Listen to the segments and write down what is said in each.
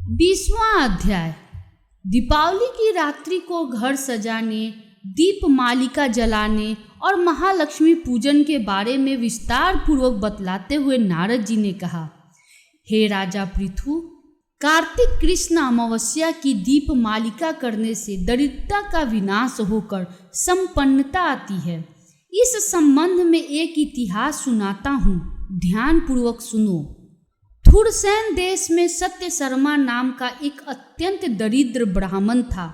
20वां अध्याय। दीपावली की रात्रि को घर सजाने, दीप मालिका जलाने और महालक्ष्मी पूजन के बारे में विस्तार पूर्वक बतलाते हुए नारद जी ने कहा, हे राजा पृथु, कार्तिक कृष्ण अमावस्या की दीप मालिका करने से दरिद्रता का विनाश होकर संपन्नता आती है। इस संबंध में एक इतिहास सुनाता हूँ, ध्यान पूर्वक सुनो। धुरसेन देश में सत्य शर्मा नाम का एक अत्यंत दरिद्र ब्राह्मण था।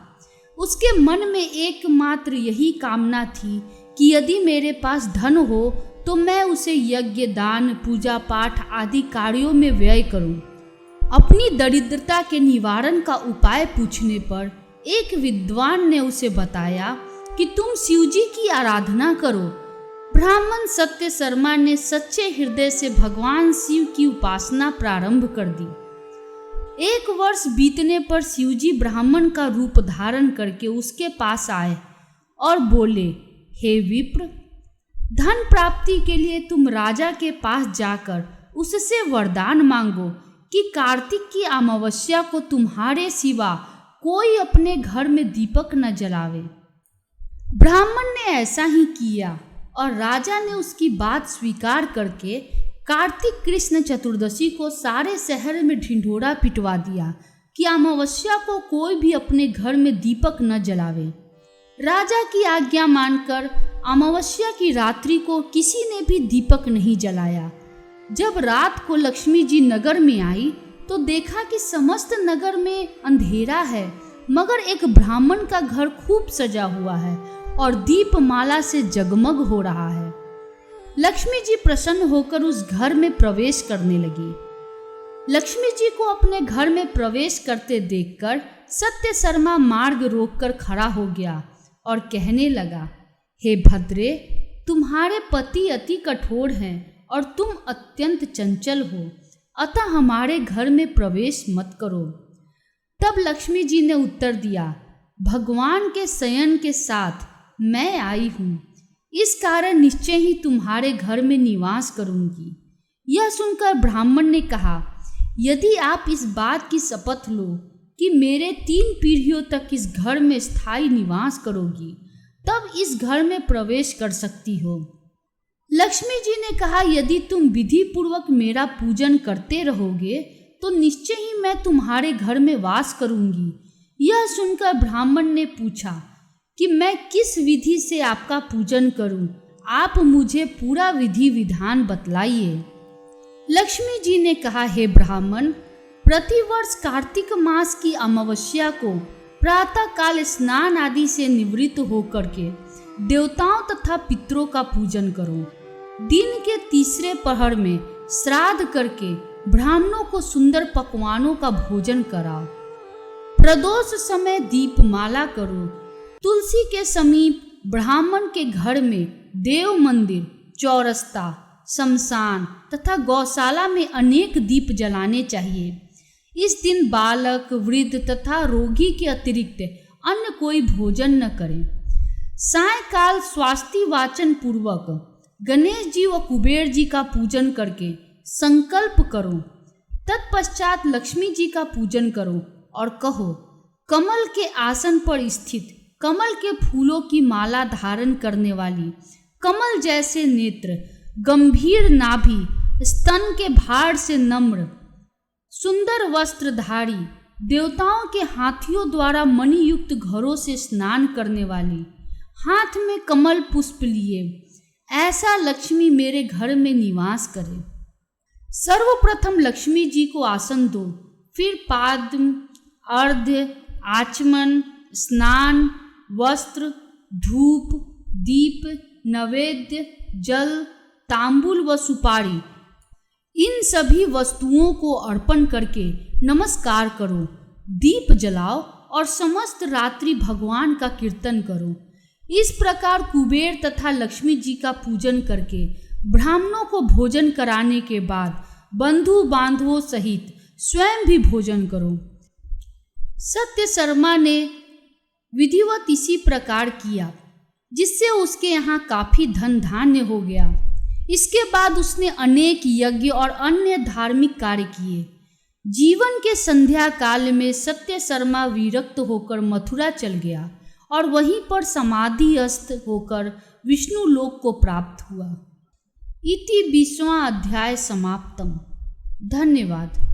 उसके मन में एकमात्र यही कामना थी कि यदि मेरे पास धन हो तो मैं उसे यज्ञ, दान, पूजा पाठ आदि कार्यों में व्यय करूं। अपनी दरिद्रता के निवारण का उपाय पूछने पर एक विद्वान ने उसे बताया कि तुम शिवजी की आराधना करो। ब्राह्मण सत्य शर्मा ने सच्चे हृदय से भगवान शिव की उपासना प्रारंभ कर दी। 1 वर्ष बीतने पर शिवजी ब्राह्मण का रूप धारण करके उसके पास आए और बोले, हे विप्र, धन प्राप्ति के लिए तुम राजा के पास जाकर उससे वरदान मांगो कि कार्तिक की अमावस्या को तुम्हारे सिवा कोई अपने घर में दीपक न जलावे। ब्राह्मण ने ऐसा ही किया और राजा ने उसकी बात स्वीकार करके कार्तिक कृष्ण चतुर्दशी को सारे शहर में ढिंढोरा पिटवा दिया कि अमावस्या को कोई भी अपने घर में दीपक न जलावे। राजा की आज्ञा मानकर अमावस्या की रात्रि को किसी ने भी दीपक नहीं जलाया। जब रात को लक्ष्मी जी नगर में आई तो देखा कि समस्त नगर में अंधेरा है, मगर एक ब्राह्मण का घर खूब सजा हुआ है और दीपमाला से जगमग हो रहा है। लक्ष्मी जी प्रसन्न होकर उस घर में प्रवेश करने लगी। लक्ष्मी जी को अपने घर में प्रवेश करते देखकर सत्य शर्मा मार्ग रोककर खड़ा हो गया और कहने लगा, हे भद्रे, तुम्हारे पति अति कठोर हैं और तुम अत्यंत चंचल हो, अतः हमारे घर में प्रवेश मत करो। तब लक्ष्मी जी ने उत्तर दिया, भगवान के शयन के साथ मैं आई हूँ, इस कारण निश्चय ही तुम्हारे घर में निवास करूंगी। यह सुनकर ब्राह्मण ने कहा, यदि आप इस बात की शपथ लो कि मेरे 3 पीढ़ियों तक इस घर में स्थायी निवास करोगी, तब इस घर में प्रवेश कर सकती हो। लक्ष्मी जी ने कहा, यदि तुम विधि पूर्वक मेरा पूजन करते रहोगे तो निश्चय ही मैं तुम्हारे घर में वास करूंगी। यह सुनकर ब्राह्मण ने पूछा कि मैं किस विधि से आपका पूजन करूं, आप मुझे पूरा विधि विधान बतलाइए। लक्ष्मी जी ने कहा, हे ब्राह्मण, प्रतिवर्ष कार्तिक मास की अमावस्या को प्रातः काल स्नान आदि से निवृत्त होकर के देवताओं तथा पितरों का पूजन करो। दिन के तीसरे पहर में श्राद्ध करके ब्राह्मणों को सुंदर पकवानों का भोजन कराओ। प्रदोष समय दीपमाला करो। तुलसी के समीप ब्राह्मण के घर में देव मंदिर, चौरस्ता, शमशान तथा गौशाला में अनेक दीप जलाने चाहिए। इस दिन बालक, वृद्ध तथा रोगी के अतिरिक्त अन्य कोई भोजन न करें। सायंकाल स्वास्ति वाचन पूर्वक गणेश जी व कुबेर जी का पूजन करके संकल्प करो। तत्पश्चात लक्ष्मी जी का पूजन करो और कहो, कमल के आसन पर स्थित, कमल के फूलों की माला धारण करने वाली, कमल जैसे नेत्र, गंभीर नाभि, स्तन के भार से नम्र, सुंदर वस्त्रधारी, देवताओं के हाथियों द्वारा मणियुक्त घरों से स्नान करने वाली, हाथ में कमल पुष्प लिए, ऐसा लक्ष्मी मेरे घर में निवास करे। सर्वप्रथम लक्ष्मी जी को आसन दो, फिर पाद्म, अर्घ्य, आचमन, स्नान, वस्त्र, धूप, दीप, नैवेद्य, जल, तांबूल व सुपारी, इन सभी वस्तुओं को अर्पण करके नमस्कार करो। दीप जलाओ और समस्त रात्रि भगवान का कीर्तन करो। इस प्रकार कुबेर तथा लक्ष्मी जी का पूजन करके ब्राह्मणों को भोजन कराने के बाद बंधु बांधवों सहित स्वयं भी भोजन करो। सत्य शर्मा ने विधिवत इसी प्रकार किया, जिससे उसके यहाँ काफी धन धान्य हो गया। इसके बाद उसने अनेक यज्ञ और अन्य धार्मिक कार्य किए। जीवन के संध्या काल में सत्य शर्मा विरक्त होकर मथुरा चल गया और वहीं पर समाधिस्थ होकर विष्णु लोक को प्राप्त हुआ। इति 20वां अध्याय समाप्तम। धन्यवाद।